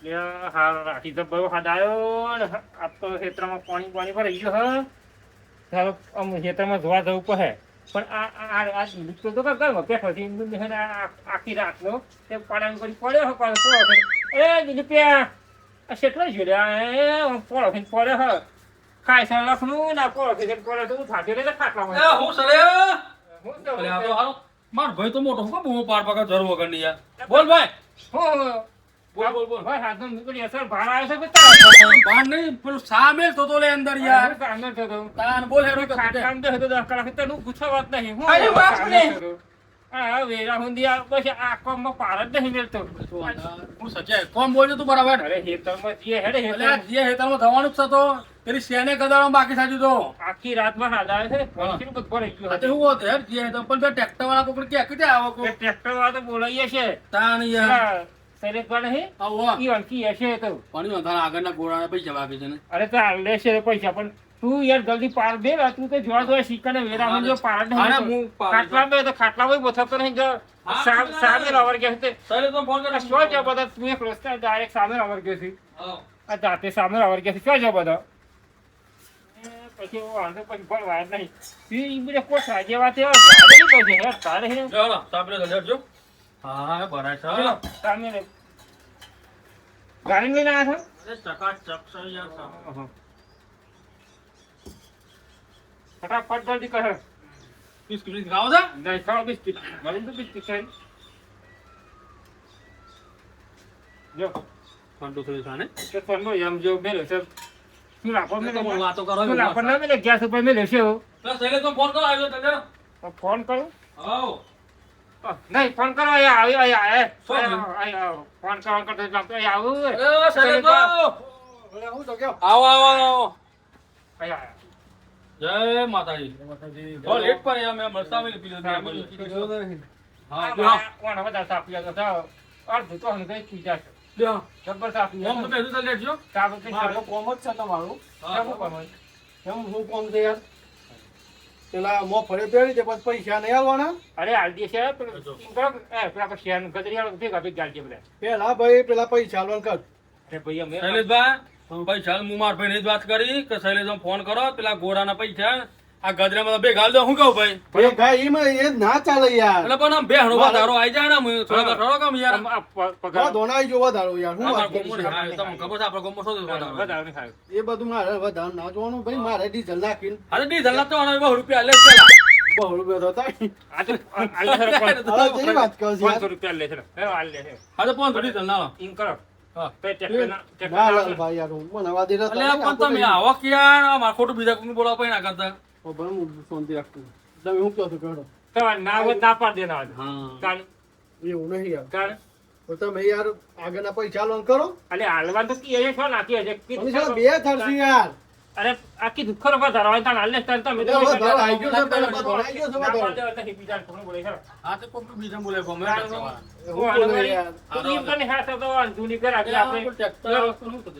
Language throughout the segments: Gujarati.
હા રાતી તો બહુ હડાયો ને આપ તો ખેતરમાં પાણી ભરાઈ ગયું હ તારો આમ ખેતરમાં જોવા જવું પડે પણ આ લીધો તો ગરમ બેઠો છે આખી રાતનો તે પાણી કરી પડ્યો હ પોળો એ દીલીપ્યા આ કેટલો જોડ્યા પોળો થઈને પડ્યો હ ખાય છે લખનું ના પોળો થઈને પડ્યો તો થાક્યો રે ખાટલામાં હું સરે હું તો અરે આ તો હારો માર ભાઈ તો મોટો હું બૂમો પાડ પાડ જર વગર ની યાર બોલ ભાઈ બોલ ભાઈ હાથનો નીકળી અસર બહાર આવ્યો છે કે તારા બાર નહીં પેલું સામેલ તો લે અંદર યાર સામે તો તાન બોલ હેરો કે ખાટલામાં તો હતો 10 કલાક તો પૂછવા વાત નહીં અરે વાત ને આ વેરા હુંદિયા બસ આ કોમમાં પાર જ નહીં મેલતો હું સચે કોમ બોલજો તું બરાબર અરે હેતરમાં જે હેડે એટલે જે હેતરમાં થવાનું જ છે તો તેરી સેને કદાળમાં બાકી સાજુ તો આખી રાતમાં હાલ છે કેટલું બધું ભરાઈ ગયું તે હું હોત યાર જે હેતમ પણ ટ્રેક્ટર વાળા કોકડ કે કીતે આવો કો ટ્રેક્ટર વાળા તો બોલાઈએ છે તાન યાર સરેક વાળા હે આવો ઈ વાંકી હશે તો પાણી વધારે આગળના ગોળાના પૈસા બાકી છે ને અરે તો લેશે પૈસા પણ તું યાર જલ્દી પાર દે તું તો જોવા જોવા શીખાને વેરા હું જો પાર દે ખાટલામાં તો ખાટલામાં બથતો નહીં જો સામે લવર ગયા છે સરે તો ફોન કરે શું જો બધા તું એક રસ્તા ડાયરેક્ટ સામે લવર ગયો છે આ જાતે સામે લવર ગયા છે શું જો બધા પછી વાંધો પછી ભરવા નહીં ઈ બધે કોઠા જેવા તે તારે હે ચાલો સાબરે જજો હા બરાબર છે સામે રે ગાડી લઈને આવ્યા અરે ચકાચક છે યાર છો ફટાફટ જલ્દી કર બિસ્કિટ ખાવ છે નહીં ખાઓ બિસ્કિટ મને તો બિસ્કિટ છે જો ફંડો થોડી સાને કે ફંડો એમ જો મેલે છે શું લાપો મેલે વાતો કરો શું લાપો ના મેલે ગેસ ઉપર મેલે છે તો સહેલે તો ફોન કરો આવ્યો તને ફોન કરું આવો નહીં ફોન કરો આયા શું ફોન કરવા કરતો જામતો આવું અરે સહેલે તો અરે હું તો ગયો આવો આવો આયા જય માતાજી બહુ લેટ પર યાર મેં મરસા મેં પી લીધું હા કોણ વધારે સાપી તો અડધું તો હંગે થઈ જશે લ્યો જબર સાપી હું તો બેઠું તો લેટ જો સાબ કે મારો કોમ જ છે તમારું કેવું કોમ હું કોમ છે યાર પેલા મો ફળે પહેરી તે પછી પૈસા નહીં આવવાના અરે હાલ દે છે પેલા શેર ગદરિયા ભેગા ભેગા ગાડી બધા પેલા ભાઈ પેલા પૈસા આલવાનું કર અરે ભાઈ અમે શૈલેષભાઈ પૈસા હું માર ભાઈ જ વાત કરી કે શૈલેષ ફોન કરો પેલા ગોરાના પૈસા આ ગદરામાં બે ગાલ દો હું કહું ભાઈ ભાઈ ભાઈ એમાં એ ના ચાલે યાર એટલે પણ આમ બે હણો વધારો આવી જાય ને હું થોડા થોડો કામ યાર પગાર ધોનાઈ જો વધારો યાર હું વાત આપણા કરું ગોમો તમને ખબર છે આપણા ગોમો શું વધારો વધારે નહીં ખાય એ બધું મારે વધારે ના જોવાનું ભાઈ મારે ડીઝલ નાખીને અરે ડીઝલ ના તો 100 રૂપિયા લે પેલા બહુ રૂપિયા થતા આ તો આલે સર હવે જેવી વાત કરો છો 500 રૂપિયા લે છે હે આલ લે છે હા તો 500 ડીઝલ ના ઇન કરો હા તે ટેક્ટર ના લાલ ભાઈ યાર હું મને વાદી એટલે પણ તમે આવો કે યાર માર ખોટું બીજા કોઈને બોલાવ પઈ ના કરતા પણ હું શાંતિ રાખતું તમે હું કહો છો કહો તો ના હોય ના પાડ દેના હા કાલ એવું નહીં યાર કાલ તો તમે યાર આગળના પૈસા લોન કરો અલે હાલવા તો કે એ છો નાખી છે તમે સાલા બે થરસી યાર અરે આખી દુખર વધારો હોય તાણ હાલ ને તાણ તમે એટલે વધારો આવી ગયો છે પેલા વધારો આવી ગયો છે વધારો બીજા કોણ બોલે છે આ તો કોક બીજા બોલે ગમે હું બોલે યાર તો ઈ કને હાથ તો જૂની કરા કે આપણે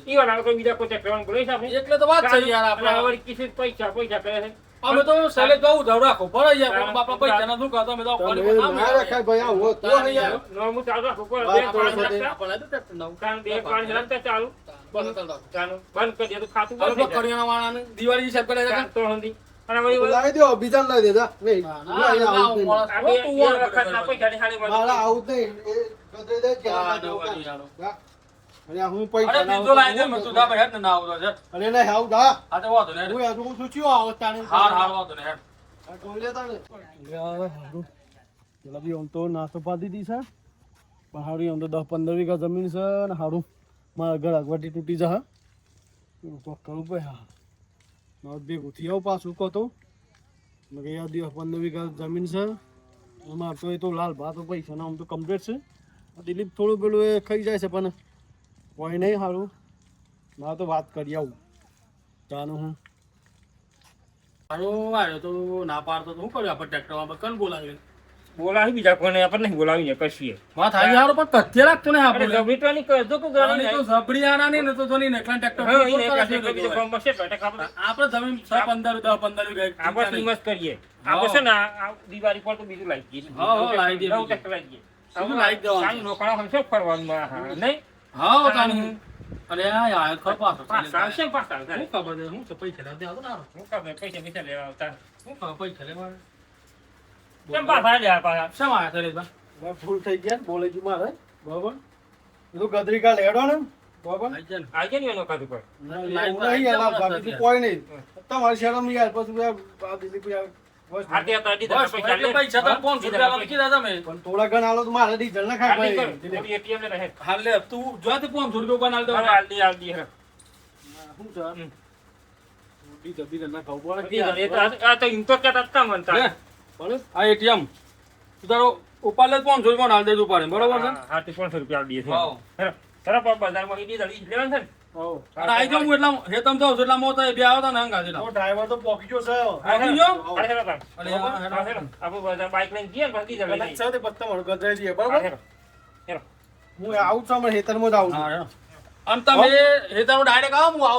ઈ વાળા કોઈ બીજા કોઈ ટેક્ટર બોલે છે આપણે એટલે તો વાત છે યાર આપણે આપણે કિસે પૈસા કરે છે અમે તો શૈલેષ બાબુ ધવ રાખો પડે યાર પણ બાપા પૈસા ના શું કરતો અમે તો તમે ના રખાય ભાઈ આ હોત તો નહીં યાર નોમું ચાલુ રાખો કોઈ વાત બે કરો છો પાણી તે. રાખતા આપણે તો ટ્રેક્ટર ના કારણ બે પાણી રાખતા ચાલુ ચાલુ બંધ કરી દે તો ખાતું હવે બંધ થઈ કરિયાણા વાળાને દિવાળી હિસાબ કરે છે જાય તો હંધી અને વળી લાવી દો બીજાને લાવી દેતા નહીં આવું નહીં. આ બે વખત ના પૈસા ની હાલી મારા આવું જ નહીં એ ગધેડે જ ગયા. હા. અને આ હું પૈસા અરે ના બીજો લાવી દે મેં તું દા ભાઈ હેડ ને ના આવતો છે અરે નહીં આવું દા આ તો વાતો ને હું યાર હું સૂચ્યો આવો તાણે હાર હાર વાતો ને હેડ આ જોઈ લેતા ને પેલા બી આમ તો નાસ્તો પાડી દીધી છે પણ હારું આમ તો 10-15 વીઘા જમીન છે ને હારું મારા ઘર આગવાટી તૂટી જા તો કરું ભાઈ હા મારે ભેગું થઈ આવું પાછું કહો તો મેં કહે યાર 10-15 વીઘા જમીન છે અમારે તો એ તો લાલ ભાત પૈસા ના આમ તો કમ્પ્લીટ છે દિલીપ થોડું પેલું એ ખાઈ જાય છે પણ કોઈ નહીં સારું મારે તો વાત કરી આવું ચાનું હું મારો આવ્યો તો ના પાડતો તો શું કર્યું આપણે ટ્રેક્ટરમાં કન બોલાવ્યું બોલાવી બીજા કોને આપણે નહીં બોલાવીને કશીએ માં થાય હારો પણ કથે રાખતો ને અરે આપણે ગભરીટવાની કરજો કે ગાડી તો ઝબડી આના ને તો જોની નેકલા ટ્રેક્ટર હા ઈ એક બીજો ફોર્મ બસે બેઠક આપણે આપણે જમીન 6-15 10-15 આપણે હિંમત કરીએ આપણે છે ને આ દિવાળી પર તો બીજું લાવી દઈએ હા, લાવી દઈએ નવું ટ્રેક્ટર લાવી દઈએ શું લાવી દેવાનું? સાંજ રોકડા હમણાં શું ફરવાનું હા નહીં હા તાણી અરે આ યાર ખબર પાછો પાછા આવશે ને પાછા આવશે. શું ખબર છે હું તો પૈસા લેવા દે આવતો ના શું ખબર પૈસા પૈસા લેવા આવતા. હું ખબર પૈસા લેવા કેમ પાછા લ્યા પાછા? શેમ આયા શૈલેષભાઈ હવે ભૂલ થઈ ગયા બોલે છું મારે બરાબર એ તો ગદરી કાલ હેડો ને બરાબર આઈ જા ને. આજે નહીં એનો ખાતું કોઈ. એવું નહીં યાર, આ બાકી તો કોઈ નહીં તમારી શરમ યાર પછી આ દિલીપ યાર બસ આ તે તો દીધા બસ પૈસા એટલે લે. પૈસા તો 500 રૂપિયા આલવા કીધા તમે પણ થોડા ઘણા આલો તો મારે ડીઝલ ના ખાય આલી કર. ભાઈ દિલીપ. થોડી ATM લે રહે. હાલ લે તું જો તે 500 રૂપિયા બનાલ દે હવે આલદી હે. શું છે હમ. ડીઝલ બીજલ ના ખાવું પડે દીધા. એ તો આ તો એમ તો કહેતા હતા મનતા. લે પડે આ ATM તું તારો ઉપાડ લે 500 રૂપિયા હાલ દેજો પાડે બરોબર છે હા તે 500 રૂપિયા આલી દે. હાઉ. હેરો. હેરો બજારમાં ઈ દીધા ઈ લેવાનું છે ને. હો અને આઈ જાઉં હું એટલા હેતમ તો એટલા મોતા બે આવતા ને હંગા જેલા તો ડ્રાઈવર તો પોકી ગયો છે હા, આવી ગયો? હા, હેરો તાર. અરે હા, હેરો. હા, હેરો. આપણે બધા બાઈક લઈને જઈએ ને પછી દીધા લઈ કદાચ જઈએ. છે તે પત્તા મારું ગજરાઈ જઈએ હા, બરાબર હેરો. હેરો. હું આવું છું અમારે હેતરમાં જ આવું છું હા હેરો. અને તમે હેતમ ડાયરેક્ટ આવો હું આવું